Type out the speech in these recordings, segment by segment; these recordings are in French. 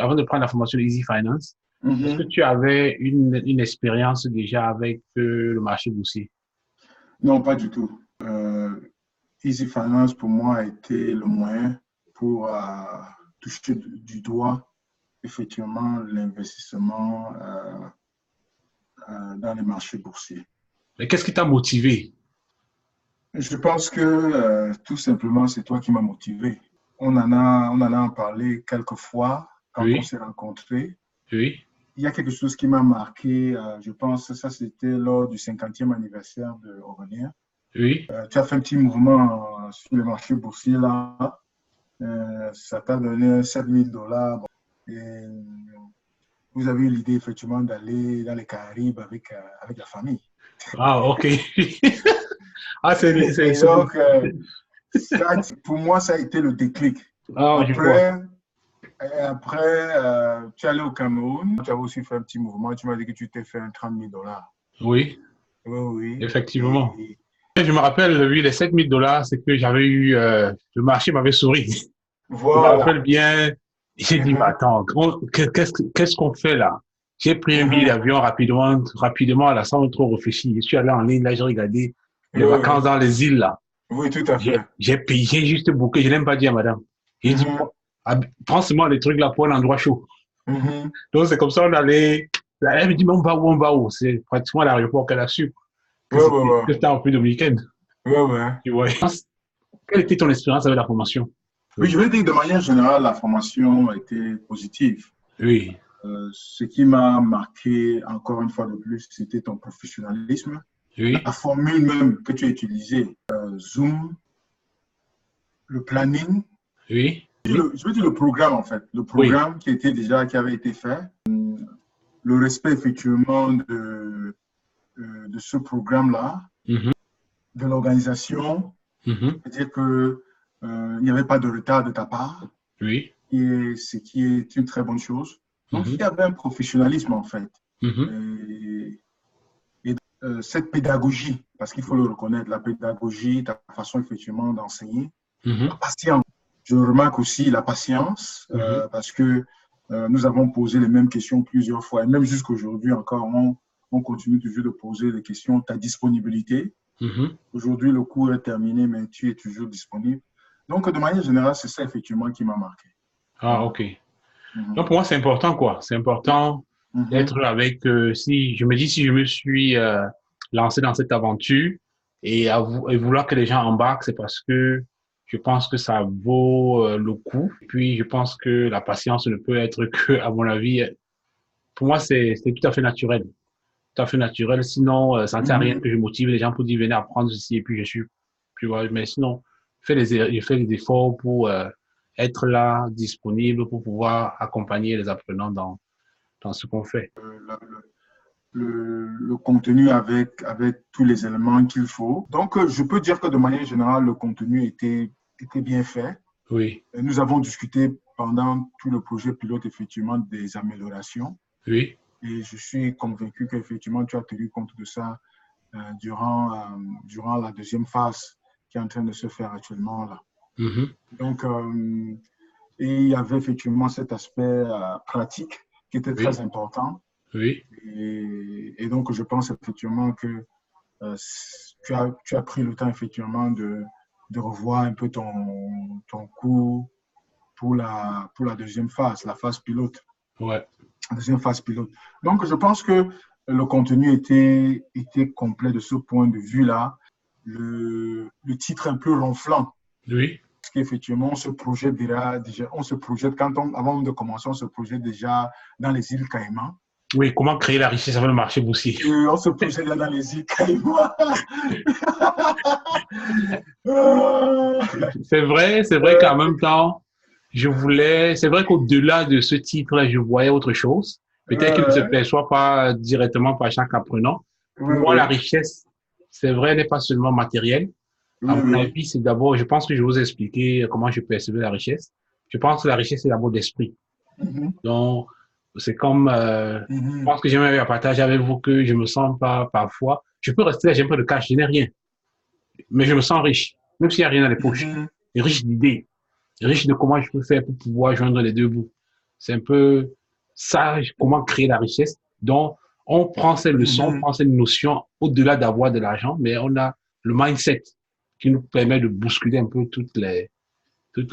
avant de prendre la formation de Easy Finance, est-ce que tu avais une expérience déjà avec le marché boursier? Non, pas du tout. Easy Finance, pour moi, a été le moyen pour toucher du doigt, effectivement, l'investissement dans les marchés boursiers. Mais qu'est-ce qui t'a motivé? Je pense que tout simplement, c'est toi qui m'as motivé. On en a parlé quelques fois quand on Oui, s'est rencontrés. oui, Il y a quelque chose qui m'a marqué, je pense que ça c'était lors du 50e anniversaire de Aurélien. oui. Tu as fait un petit mouvement sur le marché boursier là. Ça t'a donné 7 000 $. Bon. Et vous avez eu l'idée effectivement d'aller dans les Caraïbes avec la famille. Ah, ok. Ah, Et donc, ça, pour moi, ça a été le déclic. Ah, je vois. Après, tu es allé au Cameroun, tu avais aussi fait un petit mouvement, tu m'as dit que tu t'es fait un 30 000 $. Oui, Oui, oui. effectivement. Je me rappelle, oui, les 7 000 $, c'est que j'avais eu, le marché m'avait souri. Je me Voilà. rappelle bien, j'ai dit, mais attends, qu'est-ce qu'on fait là? J'ai pris un billet d'avion rapidement, là, sans trop réfléchir. Je suis allé en ligne, là, j'ai regardé les Oui, vacances oui. dans les îles, là. Oui, tout à fait. J'ai payé, j'ai juste booké, je n'ai même pas dit à madame. J'ai dit, prends seulement les trucs là pour un endroit chaud. Donc, c'est comme ça, on allait, elle me dit, mais on va où, on va où? C'est pratiquement à l'aéroport qu'elle a su Oui, oui, que c'était en République dominicaine. oui. Oui, oui. Tu vois. Quelle était ton expérience avec la formation? Oui, je vais dire que de manière générale, la formation a été positive. Oui, Ce qui m'a marqué, encore une fois de plus, c'était ton professionnalisme. oui, La formule même que tu as utilisée, Zoom, le planning, oui, je veux dire le programme en fait, le oui. programme qui avait été fait, le respect effectivement de ce programme-là, Mhm, de l'organisation, mhm, c'est-à-dire que il n'y avait pas de retard de ta part, oui, et ce qui est une très bonne chose. Donc il mhm, y avait un professionnalisme en fait. mhm, Et, cette pédagogie, parce qu'il faut le reconnaître, la pédagogie, ta façon effectivement d'enseigner, la mhm, patience. Je remarque aussi la patience, mhm, parce que nous avons posé les mêmes questions plusieurs fois, et même jusqu'aujourd'hui encore, on continue toujours de poser les questions. Ta disponibilité. mhm. Aujourd'hui, le cours est terminé, mais tu es toujours disponible. Donc, de manière générale, c'est ça effectivement qui m'a marqué. Ah, Voilà. ok. Donc, Mhm. pour moi, c'est important, quoi. C'est important Mhm. d'être avec, si, je me dis, si je me suis lancé dans cette aventure et vouloir que les gens embarquent, c'est parce que je pense que ça vaut le coup. Et puis, je pense que la patience ne peut être que, à mon avis, pour moi, c'est tout à fait naturel. Tout à fait naturel. Sinon, ça ne sert à rien Mhm. que je motive les gens pour dire, venez apprendre ceci et puis je suis, tu vois. Mais sinon, je fais des efforts pour être là, disponible, pour pouvoir accompagner les apprenants dans ce qu'on fait. Le contenu avec tous les éléments qu'il faut. Donc, je peux dire que de manière générale, le contenu était bien fait. Oui, Nous avons discuté pendant tout le projet pilote, effectivement, des améliorations. oui. Et je suis convaincu qu'effectivement, tu as tenu compte de ça durant la deuxième phase qui est en train de se faire actuellement là. Mhm, Donc, et il y avait effectivement cet aspect pratique qui était très oui, important. oui. Et donc, je pense effectivement que euh, tu as pris le temps effectivement de revoir un peu ton cours pour la deuxième phase, la phase pilote. Ouais. La deuxième phase pilote. Donc, je pense que le contenu était complet de ce point de vue-là. Le titre un peu ronflant, Oui. parce qu'effectivement, on se projette, avant de commencer, on se projette déjà dans les îles Caïmans. Oui, comment créer la richesse avec le marché boursier? On se projette là dans les îles Caïmans. C'est vrai qu'en même temps, c'est vrai qu'au-delà de ce titre-là, je voyais autre chose. Peut-être qu'il ne se perçoit pas directement par chaque apprenant. Oui, Pour moi, la oui, richesse, c'est vrai, n'est pas seulement matérielle. À oui, mon oui. avis, c'est d'abord, je pense que je vais vous expliquer comment je percevais la richesse. Je pense que la richesse, c'est d'abord d'esprit. Mhm, Donc, c'est comme, je mhm, pense que j'aimerais à partager avec vous que je me sens pas parfois, je peux rester là, j'ai un peu de cash, je n'ai rien, mais je me sens riche, même s'il n'y a rien dans les poches. mhm, Riche d'idées, riche de comment je peux faire pour pouvoir joindre les deux bouts. C'est un peu ça, comment créer la richesse. Donc, on prend ces leçons, on Mhm. prend ces notions au-delà d'avoir de l'argent, mais on a le mindset qui nous permet de bousculer un peu toutes les, tu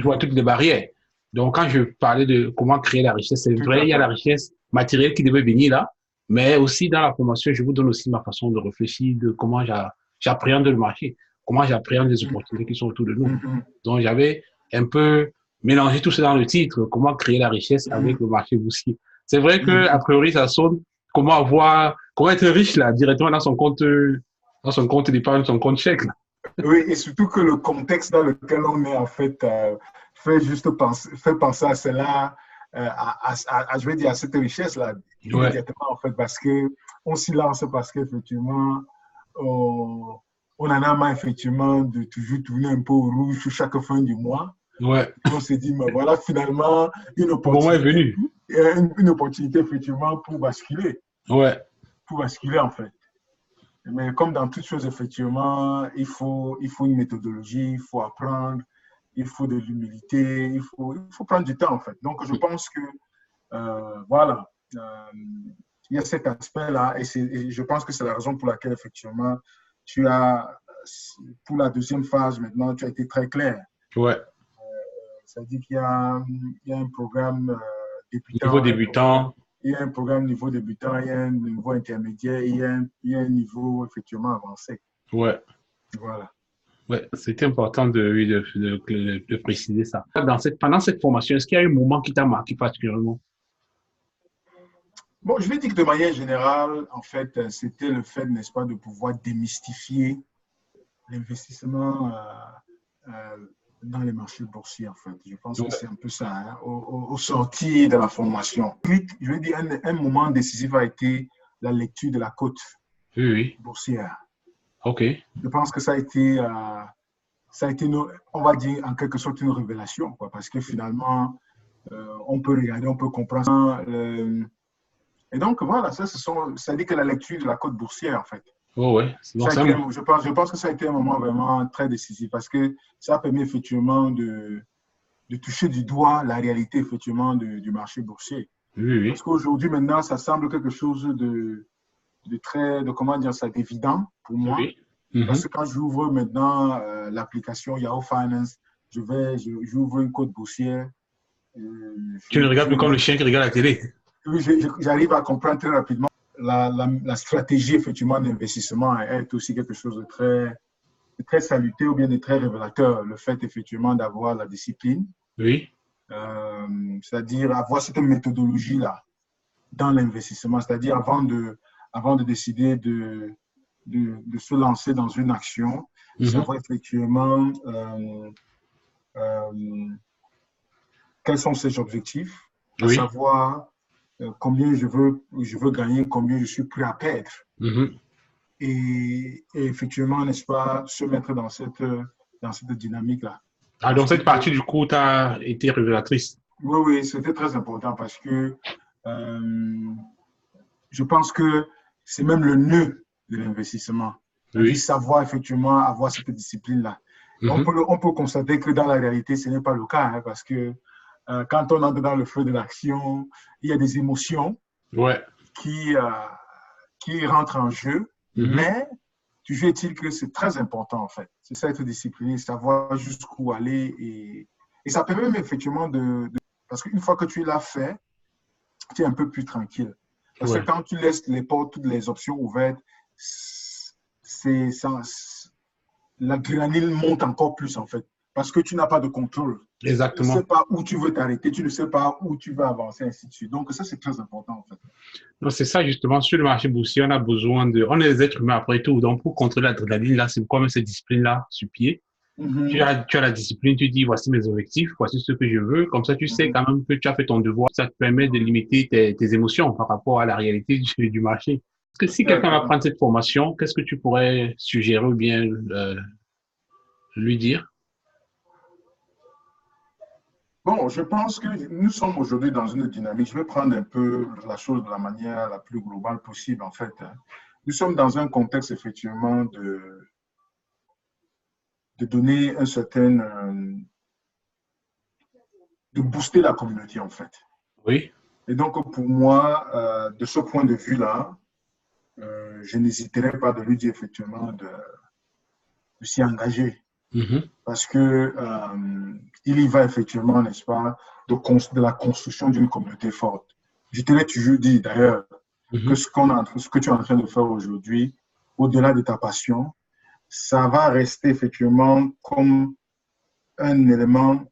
vois, Mhm. toutes les barrières. Donc, quand je parlais de comment créer la richesse, c'est Tout vrai, à il y a fait. la richesse matérielle qui devait venir là, mais aussi dans la formation, je vous donne aussi ma façon de réfléchir, de comment j'appréhende le marché, comment j'appréhende les opportunités qui sont autour de nous. Mhm. Donc, j'avais un peu mélangé tout ça dans le titre, comment créer la richesse avec Mhm. le marché boursier. C'est vrai que, a Mhm. priori, ça sonne comment être riche là, directement dans son compte d'épargne, son compte chèque là. Oui, et surtout que le contexte dans lequel on est, en fait, fait penser à cela, je vais dire, à cette richesse-là, Ouais, immédiatement, en fait, parce que on s'y lance, parce qu'effectivement, on, on en a marre, effectivement, de toujours tourner un peu au rouge chaque fin du mois. ouais. Et on s'est dit, mais voilà, finalement, Le moment est venu. une opportunité, effectivement, Ouais, pour basculer, en fait. Mais comme dans toutes choses, effectivement, il faut une méthodologie, il faut apprendre, il faut de l'humilité, il faut prendre du temps, en fait. Donc, je pense que, voilà, il y a cet aspect-là, et je pense que c'est la raison pour laquelle, effectivement, tu as, pour la deuxième phase, maintenant, tu as été très clair. ouais. C'est-à-dire il y a un programme Niveau débutant, débutant, il y a un programme niveau débutant, il y a un niveau intermédiaire, il y a un niveau effectivement avancé. ouais. Voilà. Ouais, c'était important oui, de préciser ça. Pendant cette formation, est-ce qu'il y a eu un moment qui t'a marqué particulièrement? Bon, je vais dire que de manière générale, en fait, c'était le fait, n'est-ce pas, de pouvoir démystifier l'investissement dans les marchés boursiers, en fait. Je pense que Ouais, c'est un peu ça, hein, au sortir de la formation. Puis, je vais dire, un moment décisif a été la lecture de la cote oui, oui. boursière. OK. Je pense que ça a été on va dire, en quelque sorte une révélation, quoi, parce que finalement, on peut regarder, on peut comprendre. Et donc, voilà, ça dit que la lecture de la cote boursière, en fait. Oh, ouais. Donc, Ça a c'est été, je pense que ça a été un moment vraiment très décisif parce que ça a permis effectivement de toucher du doigt la réalité effectivement du marché boursier. oui, Parce oui. qu'aujourd'hui, maintenant, ça semble quelque chose comment dire ça, d'évident pour Oui, moi. oui. Mhm. Parce que quand j'ouvre maintenant l'application Yahoo Finance, j'ouvre une cote boursière, Tu ne regardes plus comme le chien qui regarde la télé. j'arrive à comprendre très rapidement la stratégie effectivement d'investissement est aussi quelque chose de très salutaire ou bien de très révélateur. Le fait effectivement d'avoir la discipline, Oui, c'est-à-dire avoir cette méthodologie-là dans l'investissement, c'est-à-dire avant de décider de se lancer dans une action, mhm. savoir effectivement euh, quels sont ses objectifs, à Oui, savoir combien je veux gagner, combien je suis prêt à perdre. mhm. Et effectivement, n'est-ce pas, se mettre dans cette dynamique-là. Ah, Parce donc, que, cette partie, du coup, t'a été révélatrice. oui, oui, c'était très important parce que euh, je pense que c'est même le nœud de l'investissement. C'est-à-dire Oui. savoir effectivement avoir cette discipline-là. Mhm. On peut constater que dans la réalité, ce n'est pas le cas, hein, parce que quand on entre dans le feu de l'action, il y a des émotions Ouais. qui, euh, qui rentrent en jeu, Mhm. mais toujours est-il que c'est très important en fait. C'est ça être discipliné, savoir jusqu'où aller et ça permet même effectivement parce qu'une fois que tu l'as fait, tu es un peu plus tranquille. Parce que Ouais. quand tu laisses les portes, toutes les options ouvertes, c'est ça, l'adrénaline monte encore plus en fait. Parce que tu n'as pas de contrôle. Tu ne sais Exactement. pas où tu veux t'arrêter, tu ne sais pas où tu veux avancer, ainsi de suite. Donc ça, c'est très important en fait. Donc, c'est ça, justement, sur le marché boursier, on est des êtres humains après tout. Donc, pour contrôler l'adrénaline, là, c'est pourquoi même cette discipline-là sur pied. Mm-hmm. Tu as la discipline, tu dis, voici mes objectifs, voici ce que je veux. Comme ça, tu sais Mm-hmm. quand même que tu as fait ton devoir. Ça te permet de limiter tes émotions par rapport à la réalité du marché. Parce que si quelqu'un va Exactement. prendre cette formation, qu'est-ce que tu pourrais suggérer ou bien lui dire? Bon, je pense que nous sommes aujourd'hui dans une dynamique. Je vais prendre un peu la chose de la manière la plus globale possible, en fait, hein. Nous sommes dans un contexte, effectivement, de donner un certain, de booster la communauté, en fait. Oui. Et donc, pour moi, de ce point de vue-là, je n'hésiterai pas de lui dire effectivement de s'y engager. Mhm. Parce que il y va effectivement, n'est-ce pas, de la construction d'une communauté forte. Je te l'ai toujours dit d'ailleurs que Mhm. ce que tu es en train de faire aujourd'hui, au-delà de ta passion, ça va rester effectivement comme un élément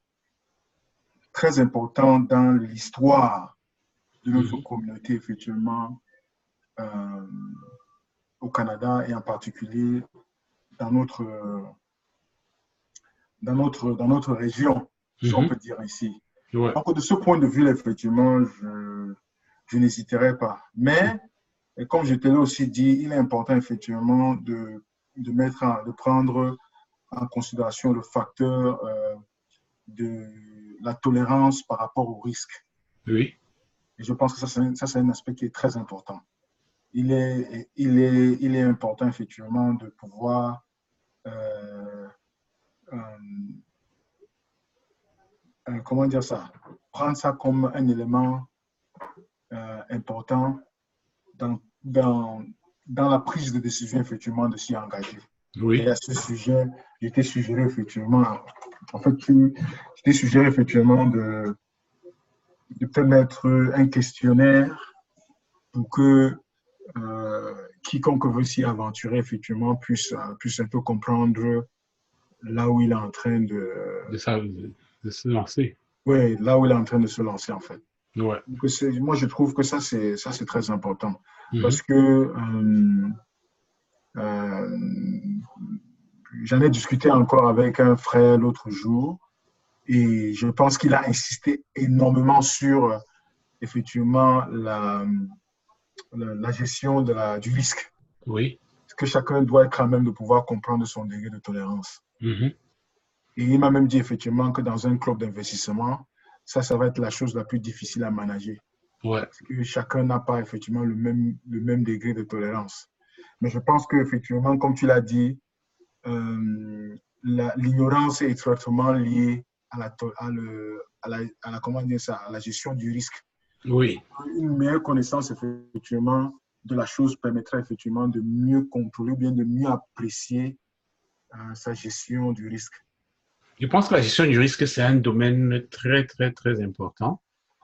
très important dans l'histoire de notre Mhm. communauté, effectivement, euh, au Canada et en particulier dans notre, dans notre région, si on Mhm. peut dire ici. Ouais. Donc, de ce point de vue, effectivement, je n'hésiterai pas. Mais, comme je te l'ai aussi dit, il est important, effectivement, de prendre en considération le facteur de la tolérance par rapport au risque. Oui. Et je pense que ça, c'est un aspect qui est très important. Il est important, effectivement, de pouvoir euh, euh, comment dire ça, prendre ça comme un élément important dans, dans, dans la prise de décision, effectivement, de s'y engager. Et Oui. à ce sujet, j'étais suggéré, effectivement, en fait, j'étais suggéré, effectivement, de peut-être mettre un questionnaire pour que quiconque veut s'y aventurer, effectivement, puisse un peu comprendre là où il est en train de, De ça, de se lancer. ouais, là où il est en train de se lancer, en fait. Ouais. Moi, je trouve que ça, c'est très important. Mhm. Parce que euh, j'en ai discuté encore avec un frère l'autre jour et je pense qu'il a insisté énormément sur effectivement la gestion du risque. Oui. Parce que chacun doit être quand même de pouvoir comprendre son degré de tolérance. Mhm. Et il m'a même dit effectivement que dans un club d'investissement, ça va être la chose la plus difficile à manager. Ouais. Parce que chacun n'a pas effectivement le même degré de tolérance. Mais je pense qu'effectivement, comme tu l'as dit, l'ignorance est étroitement liée comment dire ça, à la gestion du risque. Oui. Une meilleure connaissance effectivement de la chose permettra effectivement de mieux contrôler, bien de mieux apprécier sa gestion du risque. Je pense que la gestion du risque, c'est un domaine très, très, très important.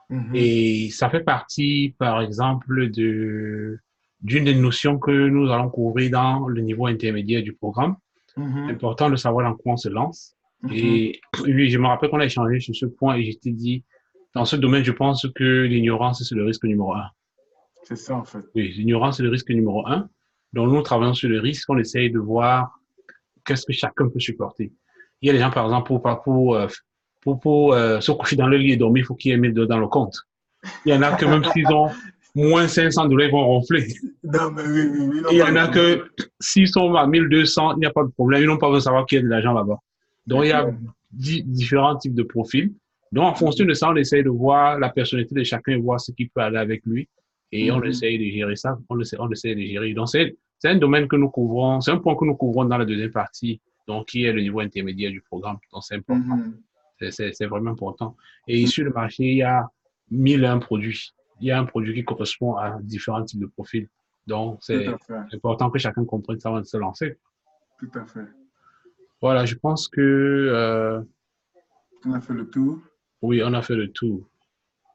Mhm, Et ça fait partie, par exemple, d'une des notions que nous allons couvrir dans le niveau intermédiaire du programme. C'est mhm, important de savoir dans quoi on se lance. mhm. Et oui, je me rappelle qu'on a échangé sur ce point et je t'ai dit, dans ce domaine, je pense que l'ignorance, c'est le risque numéro un. C'est ça en fait. Oui, l'ignorance, c'est le risque numéro un. Donc, nous travaillons sur le risque, on essaye de voir qu'est-ce que chacun peut supporter. Il y a des gens, par exemple, pour se coucher dans le lit et dormir, il faut qu'il y ait 1000 $ dans le compte. Il y en a que même s'ils ont moins 500 $, ils vont ronfler. Non, mais oui, oui, oui, Et non, il y pas en le a temps. que s'ils sont à 1200, il n'y a pas de problème. Ils n'ont pas besoin de savoir qu'il y a de l'argent là-bas. Donc, C'est il y a clair. différents types de profils. Donc, en fonction de ça, on essaye de voir la personnalité de chacun et voir ce qui peut aller avec lui. Et on Mhm, essaye de gérer ça. On essaye de gérer. Donc, c'est un domaine que nous couvrons, c'est un point que nous couvrons dans la deuxième partie, donc qui est le niveau intermédiaire du programme. Donc, c'est important. mhm. C'est vraiment important. Et sur le marché, il y a 1001 produits. Il y a un produit qui correspond à différents types de profils. Donc, Tout c'est à fait. important que chacun comprenne ça avant de se lancer. Tout à fait. Voilà, je pense que On a fait le tour. oui, on a fait le tour.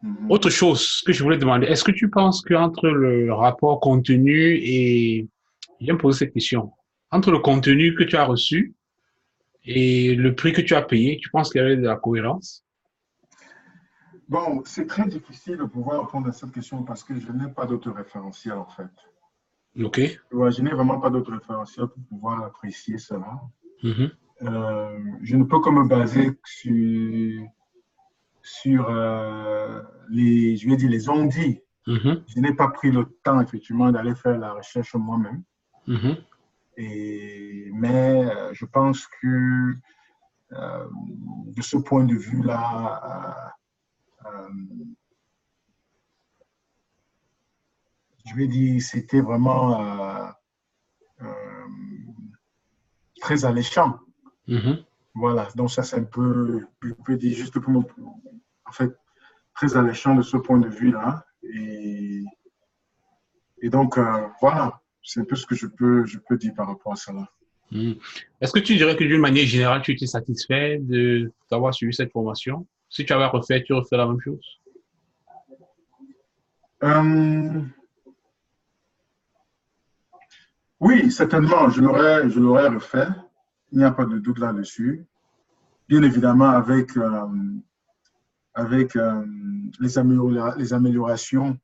Mhm. Autre chose que je voulais demander, est-ce que tu penses qu'entre le rapport contenu et... Je vais me poser cette question. Entre le contenu que tu as reçu et le prix que tu as payé, tu penses qu'il y avait de la cohérence? Bon, c'est très difficile de pouvoir répondre à cette question parce que je n'ai pas d'autre référentiel en fait. OK. Ouais, je n'ai vraiment pas d'autre référentiel pour pouvoir apprécier cela. Mhm. Je ne peux que me baser sur je vais dire, les on-dit. Mhm. Je n'ai pas pris le temps effectivement d'aller faire la recherche moi-même. Mhm. Mais je pense que de ce point de vue-là, je vais dire, c'était vraiment euh, très alléchant. Mhm. Voilà, donc ça c'est un peu, je peux dire juste pour me, en fait, très alléchant de ce point de vue-là. Et donc, voilà, c'est un peu ce que je peux dire par rapport à ça là. Hmm. Est-ce que tu dirais que d'une manière générale, tu étais satisfait d'avoir suivi cette formation? Si tu avais refait, tu refais la même chose? Euh, oui, certainement, je l'aurais refait. Il n'y a pas de doute là-dessus. Bien évidemment, avec les améliorations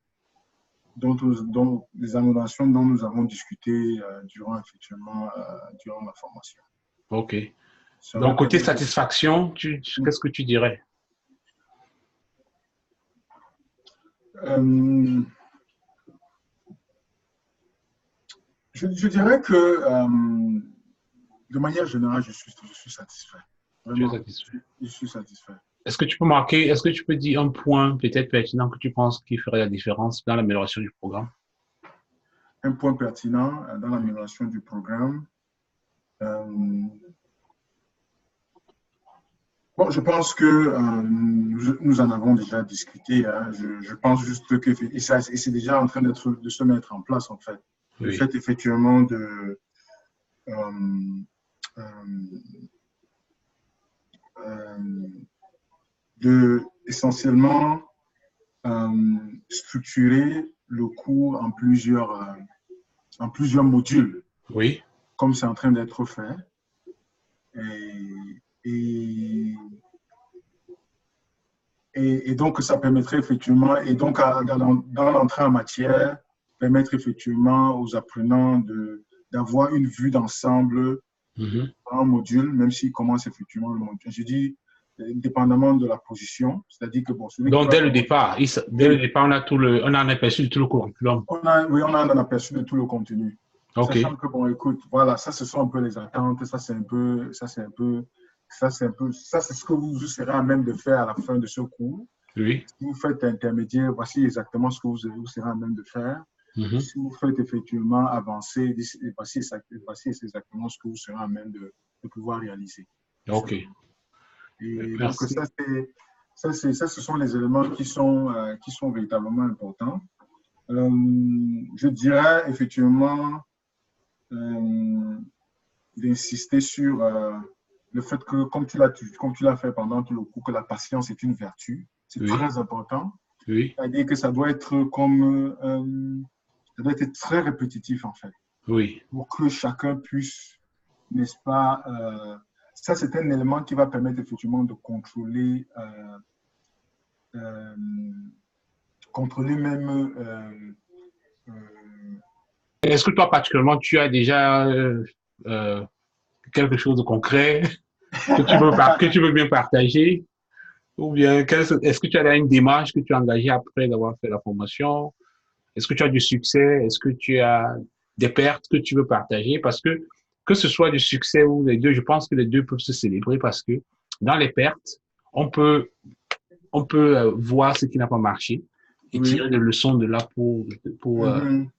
les améliorations dont nous avons discuté durant la formation. OK. Ça aurait Donc, côté permis satisfaction, qu'est-ce que tu dirais? euh, je dirais que de manière générale, je suis satisfait. Tu es Vraiment, satisfait. je suis satisfait. Est-ce que tu peux dire un point peut-être pertinent que tu penses qui ferait la différence dans l'amélioration du programme? Un point pertinent dans l'amélioration du programme. Bon, je pense que nous en avons déjà discuté. Hein. Je pense juste que et c'est déjà en train de se mettre en place, en fait. Le Oui. fait, effectivement, euh, euh, essentiellement structurer le cours en plusieurs modules, Oui. comme c'est en train d'être fait. Et, et, et donc, ça permettrait effectivement, et donc dans l'entrée en matière, permettre effectivement aux apprenants d'avoir une vue d'ensemble Mhm. en module, même s'ils commencent effectivement le module. Je dis, dépendamment de la position, c'est-à-dire que bon, celui qui Donc, va commencer, dès le départ, on a un aperçu de tout le curriculum. oui, on a un aperçu de tout le contenu. OK. Sachant que, bon, écoute, voilà, ça, ce sont un peu les attentes, ça, c'est un peu, ça, c'est ce que vous serez à même de faire à la fin de ce cours. Oui. Si vous faites intermédiaire, voici exactement ce que vous serez à même de faire. Mhm. Si vous faites effectivement avancer, voici exactement ce que vous serez à même de pouvoir réaliser. OK. Et donc, Merci. ce sont les éléments qui sont véritablement importants. Je dirais effectivement d'insister sur le fait que, comme tu l'as fait pendant tout le cours, que la patience est une vertu. C'est Oui. très important. Oui. C'est-à-dire que ça doit être comme, ça doit être très répétitif en fait, Oui. pour que chacun puisse, n'est-ce pas, ça c'est un élément qui va permettre effectivement de euh, contrôler même euh, Est-ce que toi, particulièrement, tu as déjà quelque chose de concret que tu veux bien partager? Ou bien, est-ce que tu as une démarche que tu as engagée après d'avoir fait la formation? Est-ce que tu as du succès? Est-ce que tu as des pertes que tu veux partager? Parce que ce soit du succès ou les deux, je pense que les deux peuvent se célébrer parce que dans les pertes, on peut, on peut voir ce qui n'a pas marché et oui. tirer des leçons de là pour, euh, Mhm.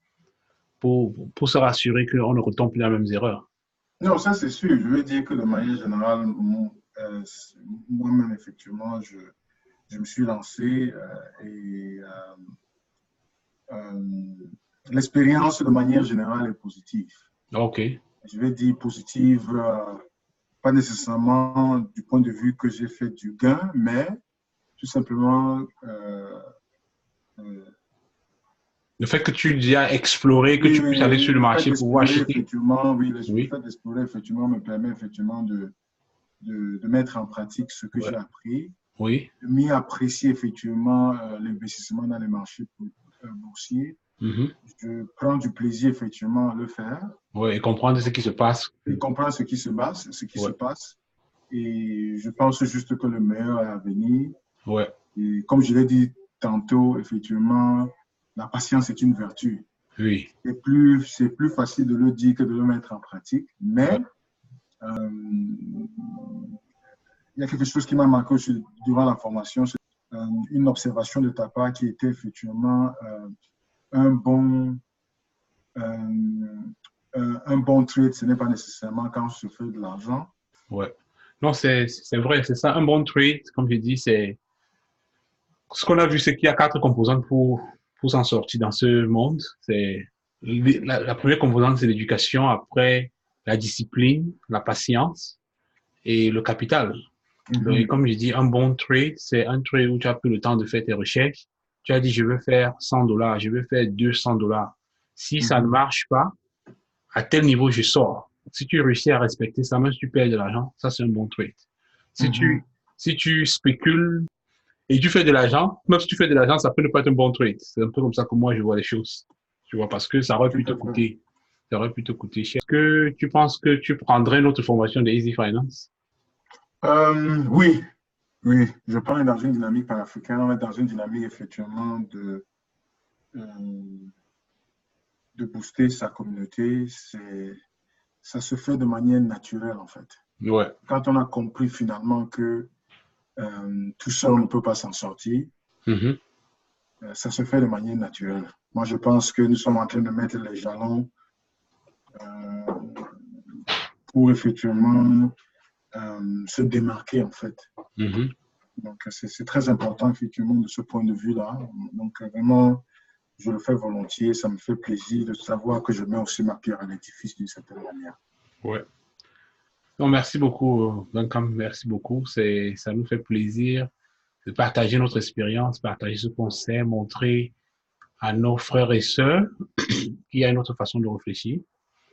pour se rassurer qu'on ne retombe plus dans les mêmes erreurs. Non, ça c'est sûr. Je veux dire que de manière générale, moi-même, effectivement, je me suis lancé et l'expérience de manière générale est positive. OK. Je vais dire positive, pas nécessairement du point de vue que j'ai fait du gain, mais tout simplement, euh, Le fait que tu as exploré, que oui, tu puisses aller sur le le fait marché pour pouvoir d'explorer, acheter. effectivement, oui, le Oui. fait d'explorer, effectivement, me permet effectivement de mettre en pratique ce que Ouais. j'ai appris, Oui. de mieux apprécier effectivement l'investissement dans les marchés boursiers. Mhm. Je prends du plaisir effectivement à le faire Ouais, et comprendre ce qui se passe. et comprendre ce qui se Ouais. passe. Et je pense juste que le meilleur est à venir. Ouais. Et comme je l'ai dit tantôt, effectivement, la patience est une vertu. Oui. C'est plus facile de le dire que de le mettre en pratique, mais Ouais. il y a quelque chose qui m'a marqué aussi durant la formation, c'est une observation de ta part qui était effectivement un bon, euh, un bon trade. Ce n'est pas nécessairement quand on se fait de l'argent. Ouais. Non, c'est vrai, c'est ça. Un bon trade, comme je dis, Ce qu'on a vu, c'est qu'il y a 4 composantes pour s'en sortir dans ce monde. C'est la première composante, c'est l'éducation, après la discipline, la patience et le capital. Donc, comme je dis, un bon trade, c'est un trade où tu as pris le temps de faire tes recherches. Tu as dit, je veux faire $100, je veux faire $200. Si ça ne marche pas, à tel niveau, je sors. Si tu réussis à respecter ça, même si tu perds de l'argent, ça, c'est un bon trade. Si tu spécules et tu fais de l'argent, même si tu fais de l'argent, ça peut ne pas être un bon trade. C'est un peu comme ça que moi, je vois les choses. Tu vois, parce que ça aurait pu te coûter. Ça aurait pu te coûter cher. Est-ce que tu penses que tu prendrais une autre formation de Easy Finance? Oui, oui. Je pense dans une dynamique panafricaine, on est dans une dynamique effectivement de booster sa communauté. Ça se fait de manière naturelle en fait. Ouais. Quand on a compris finalement que tout seul on ne peut pas s'en sortir, ça se fait de manière naturelle. Moi, je pense que nous sommes en train de mettre les jalons pour effectivement se démarquer en fait. Donc, c'est très important effectivement de ce point de vue-là. Donc, vraiment, je le fais volontiers. Ça me fait plaisir de savoir que je mets aussi ma pierre à l'édifice d'une certaine manière. Ouais. Non, merci beaucoup, Duncan. Merci beaucoup. Ça nous fait plaisir de partager notre expérience, partager ce qu'on sait, montrer à nos frères et sœurs qu'il y a une autre façon de réfléchir.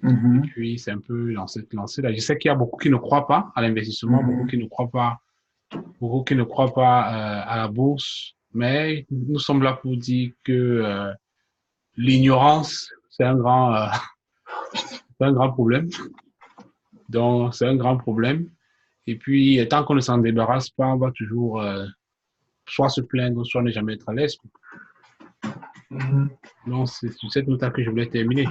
Et puis, c'est un peu dans cette lancée-là. Je sais qu'il y a beaucoup qui ne croient pas à l'investissement, beaucoup qui ne croient pas à la bourse, mais nous sommes là pour dire que l'ignorance, c'est un grand problème. Donc, c'est un grand problème. Et puis, tant qu'on ne s'en débarrasse pas, on va toujours soit se plaindre, soit ne jamais être à l'aise. Donc, c'est sur cette note que je voulais terminer.